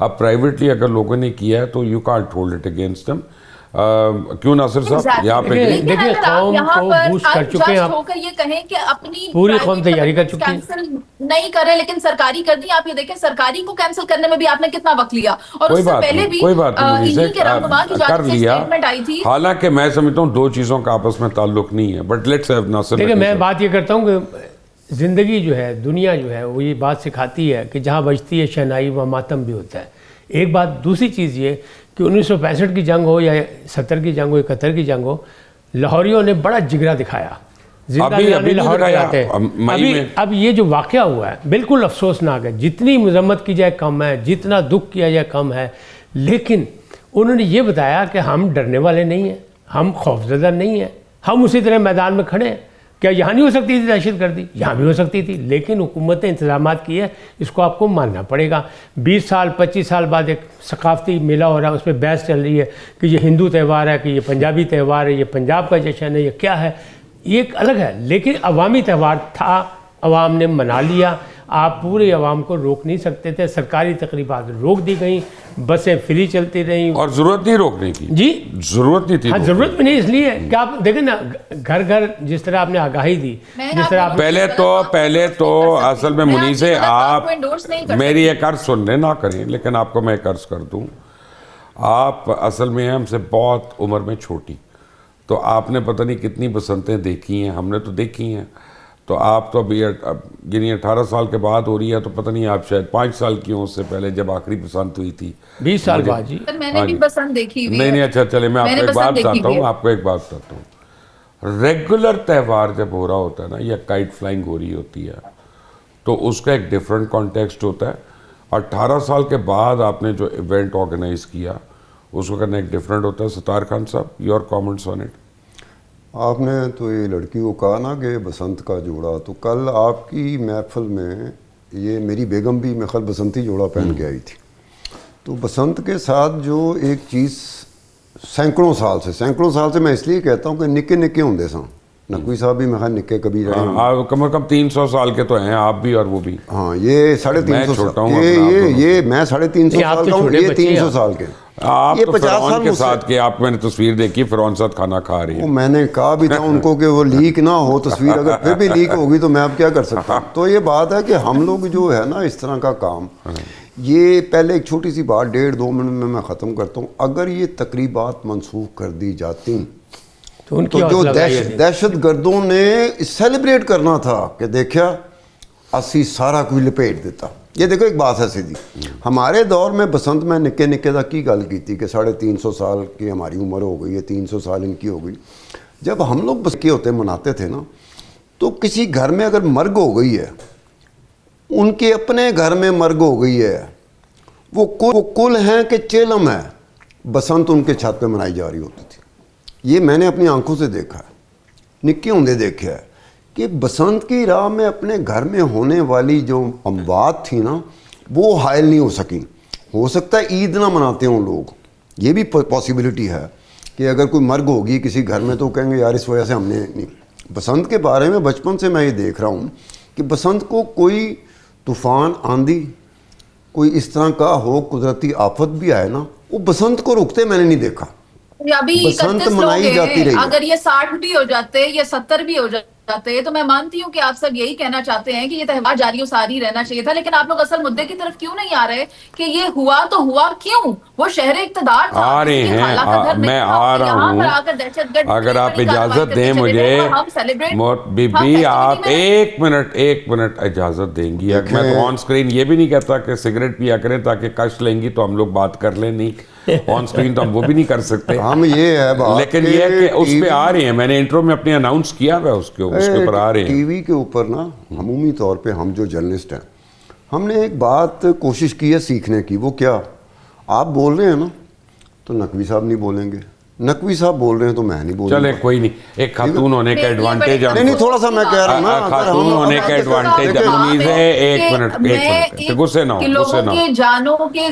اب پرائیویٹلی اگر لوگوں نے کیا ہے تو you can't hold it against them. کیوں ناصر صاحب یہاں پہ دیکھیں قوم کو بوسٹ کر چکے ہیں آپ, ہو کر یہ کہیں کہ اپنی پوری قوم تیاری کر چکی ہے, کینسل نہیں کریں لیکن سرکاری کر دی. آپ یہ دیکھیں سرکاری کو کینسل کرنے میں بھی آپ نے کتنا وقت لیا, اور اس سے پہلے بھی انہی کے رہنما کی جانب سے اسٹیٹمنٹ آئی تھی. حالانکہ میں سمجھتا ہوں دو چیزوں کا آپس میں تعلق نہیں ہے, بٹ لیٹس ہیو ناصر. دیکھیں میں بات یہ کرتا ہوں کہ زندگی جو ہے, دنیا جو ہے, وہ یہ بات سکھاتی ہے کہ جہاں بجتی ہے شہنائی وہاں ماتم بھی ہوتا ہے. ایک بات. دوسری چیز یہ کہ 1965 کی جنگ ہو یا 70 کی جنگ ہو, 71 کی جنگ ہو, لاہوریوں نے بڑا جگرا دکھایا. ابھی لاہور جاتے ہیں. اب یہ جو واقعہ ہوا ہے بالکل افسوسناک ہے. جتنی مذمت کی جائے کم ہے, جتنا دکھ کیا جائے کم ہے, لیکن انہوں نے یہ بتایا کہ ہم ڈرنے والے نہیں ہیں, ہم خوفزدہ نہیں ہیں, ہم اسی طرح میدان میں کھڑے ہیں. کیا یہاں نہیں ہو سکتی تھی دہشت گردی؟ یہاں بھی ہو سکتی تھی, لیکن حکومت نے انتظامات کیے, اس کو آپ کو ماننا پڑے گا. 20 سال 25 سال بعد ایک ثقافتی میلہ ہو رہا ہے, اس پہ بحث چل رہی ہے کہ یہ ہندو تہوار ہے, کہ یہ پنجابی تہوار ہے, یہ پنجاب کا جشن ہے, یہ کیا ہے. یہ ایک الگ ہے, لیکن عوامی تہوار تھا, عوام نے منا لیا. آپ پورے عوام کو روک نہیں سکتے تھے. سرکاری تقریبات روک دی گئیں, بسیں فری چلتی رہیں, اور ضرورت نہیں روکنے کی. جی ضرورت نہیں تھی. ہاں ضرورت بھی نہیں, اس لیے کہ آپ دیکھیں نا گھر گھر جس طرح آپ نے آگاہی دی, جس طرح آپ پہلے تو اصل میں منیز ہے, آپ میری ایک عرض سننے نہ کریں, لیکن آپ کو میں ایک عرض کر دوں. آپ اصل میں ہم سے بہت عمر میں چھوٹی, تو آپ نے پتہ نہیں کتنی بسنتیں دیکھی ہیں, ہم نے تو دیکھی ہیں. تو آپ تو ابھی یعنی 18 سال کے بعد ہو رہی ہے, تو پتہ نہیں آپ شاید 5 سال کی ہوں, اس سے پہلے جب آخری بسنت ہوئی تھی 20 سال بعد. جی میں نے بھی بسنت دیکھی ہوئی ہے. نہیں اچھا چلے, میں آپ کو ایک بات بتاتا ہوں, آپ کو ایک بات بتاتا ہوں. ریگولر تہوار جب ہو رہا ہوتا ہے نا, یا کائٹ فلائنگ ہو رہی ہوتی ہے, تو اس کا ایک ڈیفرنٹ کانٹیکسٹ ہوتا ہے. 18 سال کے بعد آپ نے جو ایونٹ آرگنائز کیا, اس کو کرنا ایک ڈیفرنٹ ہوتا ہے. ستار خان صاحب, یور کامنٹس آن اٹ. آپ نے تو یہ لڑکی کو کہا نا کہ بسنت کا جوڑا, تو کل آپ کی محفل میں یہ میری بیگم بھی میرے خیال بسنتی جوڑا پہن کے آئی تھی. تو بسنت کے ساتھ جو ایک چیز سینکڑوں سال سے میں اس لیے کہتا ہوں کہ نکے نکے ہوں سن. نقوی صاحب بھی میرے خیال نکے کبھی رہے ہیں, کم از کم 300 سال کے تو ہیں آپ بھی اور وہ بھی. ہاں یہ 350 سال, یہ میں 350 سال کا ہوں, یہ 300 سال کے. آپ تو فرعون کے ساتھ کے, آپ میں نے تصویر دیکھی, فرعون ساتھ کھانا کھا رہی ہے. میں نے کہا بھی تھا ان کو کہ وہ لیک نہ ہو تصویر, اگر پھر بھی لیک ہوگی تو میں اب کیا کر سکتا ہوں. تو یہ بات ہے کہ ہم لوگ جو ہے نا اس طرح کا کام, یہ پہلے ایک چھوٹی سی بات 1.5-2 منٹ میں ختم کرتا ہوں. اگر یہ تقریبات منسوخ کر دی جاتی تو جو دہشت گردوں نے سیلیبریٹ کرنا تھا کہ دیکھا اسی سارا کوئی لپیٹ دیتا. یہ دیکھو ایک بات ہے سیدھی, ہمارے دور میں بسنت میں نکے نکے دا کی گل کی تھی کہ 350 سال کی ہماری عمر ہو گئی ہے, 300 سال ان کی ہو گئی. جب ہم لوگ بس کے ہوتے مناتے تھے نا, تو کسی گھر میں اگر مرگ ہو گئی ہے, ان کے اپنے گھر میں مرگ ہو گئی ہے, وہ کل ہیں کہ چیلم ہے, بسنت ان کے چھت پہ منائی جا رہی ہوتی تھی. یہ میں نے اپنی آنکھوں سے دیکھا ہے, نکے ہوندے دیکھا ہے کہ بسنت کی راہ میں اپنے گھر میں ہونے والی جو اموات تھی نا, وہ حائل نہیں ہو سکیں. ہو سکتا ہے عید نہ مناتے ہوں لوگ, یہ بھی پاسبلٹی ہے کہ اگر کوئی مرگ ہوگی کسی گھر میں تو کہیں گے یار اس وجہ سے ہم نے نہیں. بسنت کے بارے میں بچپن سے میں یہ دیکھ رہا ہوں کہ بسنت کو کوئی طوفان, آندھی, کوئی اس طرح کا ہو, قدرتی آفت بھی آئے نا, وہ بسنت کو رکتے میں نے نہیں دیکھا. ابھی 31 لوگ ہیں, اگر یہ 60 بھی ہو جاتے یا 70 بھی ہو جاتے تو میں مانتی ہوں کہ آپ سب یہی کہنا چاہتے ہیں کہ یہ تہوار جاری و ساری رہنا چاہیے تھا. لیکن آپ لوگ اصل مدعے کی طرف کیوں نہیں آ رہے کہ یہ ہوا تو ہوا کیوں؟ وہ شہر اقتدار تھا. آ رہے ہیں, میں آ رہا ہوں. اگر آپ اجازت دیں مجھے, بی بی آپ ایک منٹ اجازت دیں گی. میں تو آن اسکرین یہ بھی نہیں کہتا کہ سگریٹ پیا کریں تاکہ کش لیں گی تو ہم لوگ بات کر لیں, نہیں آن اسکرین تو ہم وہ بھی نہیں کر سکتے. ہم یہ ہے بات, لیکن یہ کہ اس پہ آ رہے ہیں, میں نے انٹرو میں اپنے اناؤنس کیا ہوا اس کے اوپر آ رہے ہیں. ٹی وی کے اوپر نا عمومی طور پہ ہم جو جرنلسٹ ہیں, ہم نے ایک بات کوشش کی ہے سیکھنے کی. وہ کیا, آپ بول رہے ہیں نا تو نقوی صاحب نہیں بولیں گے, نقوی صاحب بول رہے ہیں تو میں نہیں بولوں. چلے کوئی نہیں, ایک خاتون ہونے کا ایڈوانٹیج, نہیں تھوڑا سا میں کہہ رہا ہوں نا, خاتون ہونے کا ایڈوانٹیج منیز ہے. ایک منٹ غصے نہ ہو,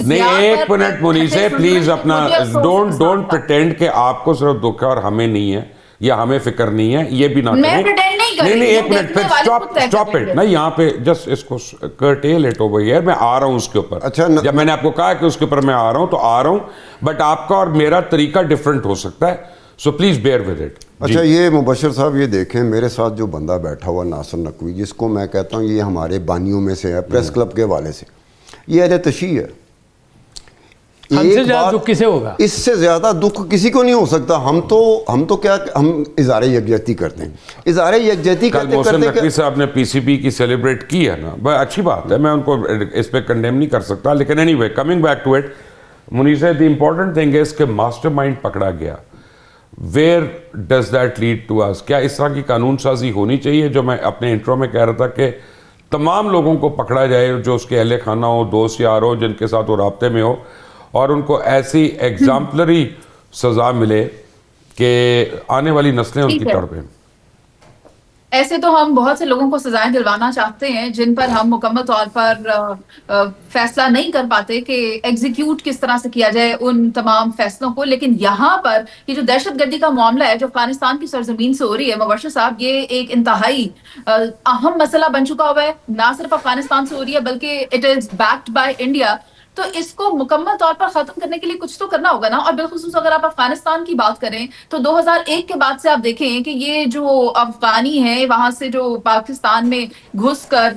نہیں ایک منٹ منیز ہے پلیز. اپنا ڈونٹ پریٹینڈ کہ آپ کو صرف دکھ ہے اور ہمیں نہیں ہے. یا ہمیں فکر نہیں ہے, یہ بھی نہ میں کریں. pretend نہیں کر رہی نہیں, ہوں, ایک منٹ دیکھنے پھر والے خود طے اسٹاپ کریں اٹ. گے. نہیں, یہاں پہ جسٹ اس کو کرٹیل اٹ اوور ہیئر. میں آ رہا ہوں اس کے اوپر. اچھا, جب میں نے آپ کو کہا کہ اس کے اوپر میں آ رہا ہوں تو آ رہا ہوں, بٹ آپ کا اور میرا طریقہ ڈفرینٹ ہو سکتا ہے, so please bear with it. اچھا, یہ مبشر صاحب یہ دیکھیں, میرے ساتھ جو بندہ بیٹھا ہوا ناصر نقوی, جس کو میں کہتا ہوں یہ ہمارے بانیوں میں سے ہے, پریس کلب کے حوالے سے, یہ اہل تشیع ہے. ہم سے زیادہ دکھ کسے ہوگا؟ اس سے زیادہ دکھ کسی کو نہیں ہو سکتا. ہم تو کیا, ہم اظہار یکجہتی کرتے ہیں. اظہار یکجہتی کل کرتے محسن کرتے نقوی صاحب نے پی سی بی کی سیلیبریٹ کی ہے نا, بڑی اچھی بات ہے, میں ان کو اس پہ کنڈیم نہیں کر سکتا, لیکن anyway coming back to it, Munir Sahab, the important thing is کہ ماسٹر مائنڈ پکڑا گیا. Where does that lead to us? کیا اس طرح کی قانون سازی ہونی چاہیے, جو میں اپنے انٹرو میں کہہ رہا تھا کہ تمام لوگوں کو پکڑا جائے جو اس کے اہل خانہ ہو, دوست یار ہو, جن کے ساتھ وہ رابطے میں ہو, اور ان کو ایسی ایگزامپلری سزا ملے کہ آنے والی نسلیں ان کی تڑپیں. ایسے تو ہم بہت سے لوگوں کو سزائیں دلوانا چاہتے ہیں جن پر ہم مکمل طور پر فیصلہ نہیں کر پاتے کہ ایگزیکیوٹ کس طرح سے کیا جائے ان تمام فیصلوں کو. لیکن یہاں پر یہ جو دہشت گردی کا معاملہ ہے جو افغانستان کی سرزمین سے ہو رہی ہے, مبشر صاحب, یہ ایک انتہائی اہم مسئلہ بن چکا ہوا ہے. نہ صرف افغانستان سے ہو رہی ہے بلکہ it is backed by India. تو اس کو مکمل طور پر ختم کرنے کے لیے کچھ تو کرنا ہوگا نا. اور بالخصوص اگر آپ افغانستان کی بات کریں تو 2001 کے بعد سے آپ دیکھیں کہ یہ جو افغانی ہیں وہاں سے جو پاکستان میں گھس کر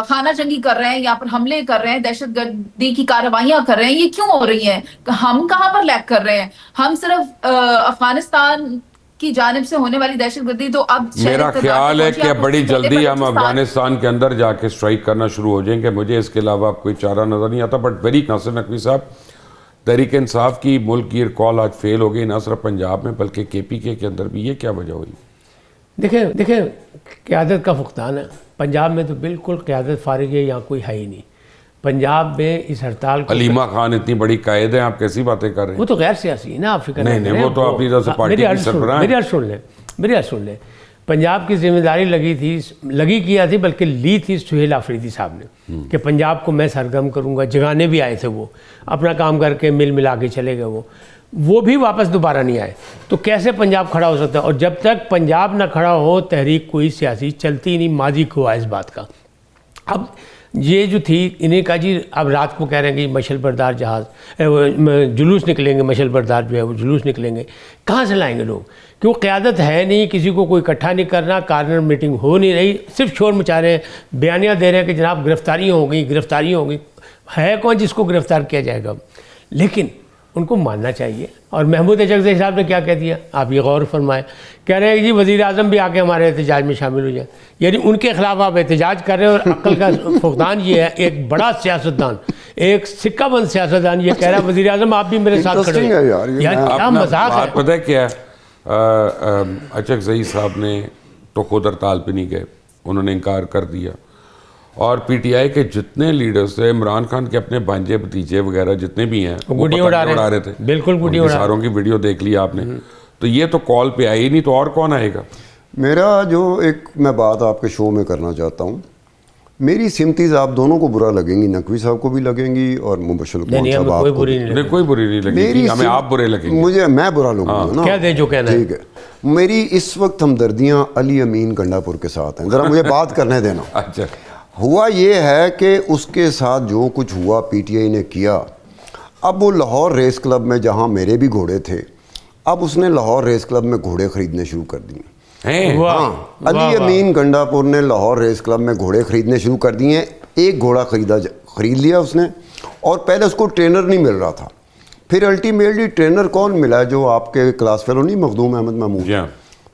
خانہ جنگی کر رہے ہیں, یہاں پر حملے کر رہے ہیں, دہشت گردی کی کارروائیاں کر رہے ہیں, یہ کیوں ہو رہی ہیں؟ ہم کہاں پر لیک کر رہے ہیں؟ ہم صرف افغانستان کی جانب سے ہونے والی دہشت گردی تو اب میرا خیال ہے کہ بڑی جلدی ہم افغانستان کے اندر جا کے اسٹرائک کرنا شروع ہو جائیں گے. مجھے اس کے علاوہ کوئی چارہ نظر نہیں آتا. بٹ ویری ناصر نقوی صاحب, تحریک انصاف کی ملک کی کال آج فیل ہو گئی, نہ صرف پنجاب میں بلکہ کے پی کے اندر بھی. یہ کیا وجہ ہوئی؟ دیکھیں قیادت کا فقدان ہے. پنجاب میں تو بالکل قیادت فارغ ہے, یہاں کوئی ہے ہی نہیں. پنجاب میں اس ہڑتال کو علیمہ خان اتنی بڑی قائد ہیں, آپ کیسی باتیں کر رہے ہیں؟ وہ تو غیر سیاسی ہے نا, آپ فکر نہیں, وہ تو اپنی طرف سے پارٹی کی سربراہ ہیں. میری عرض سن لیں. پنجاب کی ذمہ داری لگی کیا تھی, بلکہ لی تھی سہیل آفریدی صاحب نے, کہ پنجاب کو میں سرگرم کروں گا. جگانے بھی آئے تھے, وہ اپنا کام کر کے مل ملا کے چلے گئے. وہ بھی واپس دوبارہ نہیں آئے. تو کیسے پنجاب کھڑا ہو سکتا ہے؟ اور جب تک پنجاب نہ کھڑا ہو تحریک کوئی سیاسی چلتی نہیں. ماضی کو ہے اس بات کا. اب یہ جو تھی انہیں کہا جی اب رات کو کہہ رہے ہیں کہ مشل بردار جہاز جلوس نکلیں گے, مشل بردار جو ہے وہ جلوس نکلیں گے. کہاں سے لائیں گے لوگ؟ کہ وہ قیادت ہے نہیں, کسی کو کوئی اکٹھا نہیں کرنا, کارنر میٹنگ ہو نہیں رہی, صرف شور مچا رہے ہیں, بیانیاں دے رہے ہیں کہ جناب گرفتاریاں ہو گئی. ہے کون جس کو گرفتار کیا جائے گا؟ لیکن ان کو ماننا چاہیے. اور محمود اچکزئی صاحب نے کیا کہہ دیا, آپ یہ غور فرمائیں. کہہ رہے ہیں کہ جی وزیر اعظم بھی آ کے ہمارے احتجاج میں شامل ہو جائیں. یعنی ان کے خلاف آپ احتجاج کر رہے ہیں. اور عقل کا فقدان یہ ہے, ایک بڑا سیاستدان, ایک سکہ بند سیاستدان یہ کہہ رہا ہے وزیر اعظم آپ بھی میرے ساتھ کھڑے ہیں. یار کیا مذاق ہے. پتہ ہے کیا ہے, اچکزئی صاحب نے تو خود ہڑتال پہ نہیں گئے, انہوں نے انکار کر دیا. اور پی ٹی آئی کے جتنے لیڈرز تھے, عمران خان کے اپنے بھانجے بھتیجے وغیرہ جتنے بھی ہیں, وہ گڈی اڑا رہے تھے. بالکل گڈی اڑا. ساروں کی ویڈیو دیکھ لی آپ نے. تو یہ تو کال پہ آئی نہیں, تو اور کون آئے گا؟ میرا جو ایک میں بات آپ کے شو میں کرنا چاہتا ہوں, میری سمتیز آپ دونوں کو برا لگیں گی, نقوی صاحب کو بھی لگیں گی اور مبشر صاحب آپ کو. کوئی بری نہیں لگے گی, ہمیں آپ برے لگیں گے. میں برا لوں گا نا, کیا دیں جو کہنا ہے. ٹھیک ہے. میری اس وقت ہمدردیاں علی امین گنڈا پور کے ساتھ ہیں. ذرا مجھے بات کرنے دینا. اچھا, ہوا یہ ہے کہ اس کے ساتھ جو کچھ ہوا پی ٹی آئی نے کیا. اب وہ لاہور ریس کلب میں جہاں میرے بھی گھوڑے تھے, اب اس نے لاہور ریس کلب میں گھوڑے خریدنے شروع کر دیے. ہاں, علی امین گنڈا پور نے لاہور ریس کلب میں گھوڑے خریدنے شروع کر دیے. ایک گھوڑا خرید لیا اس نے, اور پہلے اس کو ٹرینر نہیں مل رہا تھا. پھر الٹیمیٹلی ٹرینر کون ملا؟ جو آپ کے کلاس فیلو نہیں, مخدوم احمد محمود.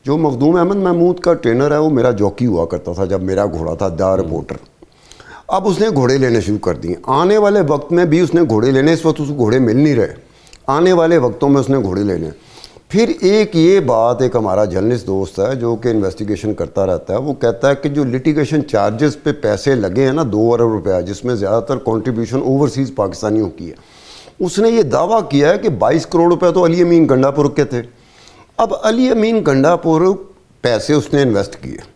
جو مخدوم احمد محمود کا ٹرینر ہے وہ میرا جوکی ہوا کرتا تھا جب میرا گھوڑا تھا دا رپورٹر. اب اس نے گھوڑے لینے شروع کر دیے. آنے والے وقت میں بھی اس نے گھوڑے لینے, اس وقت اس کو گھوڑے مل نہیں رہے, آنے والے وقتوں میں اس نے گھوڑے لینے. پھر ایک یہ بات, ایک ہمارا جرنلسٹ دوست ہے جو کہ انویسٹیگیشن کرتا رہتا ہے, وہ کہتا ہے کہ جو لٹیگیشن چارجز پہ پیسے لگے ہیں نا 2 ارب روپیہ, جس میں زیادہ تر کنٹریبیوشن اوورسیز پاکستانیوں کی ہے, اس نے یہ دعویٰ کیا ہے کہ 22 کروڑ روپے تو علی امین گنڈا پور کے تھے. اب علی امین گنڈا پور پیسے اس نے انویسٹ کیے,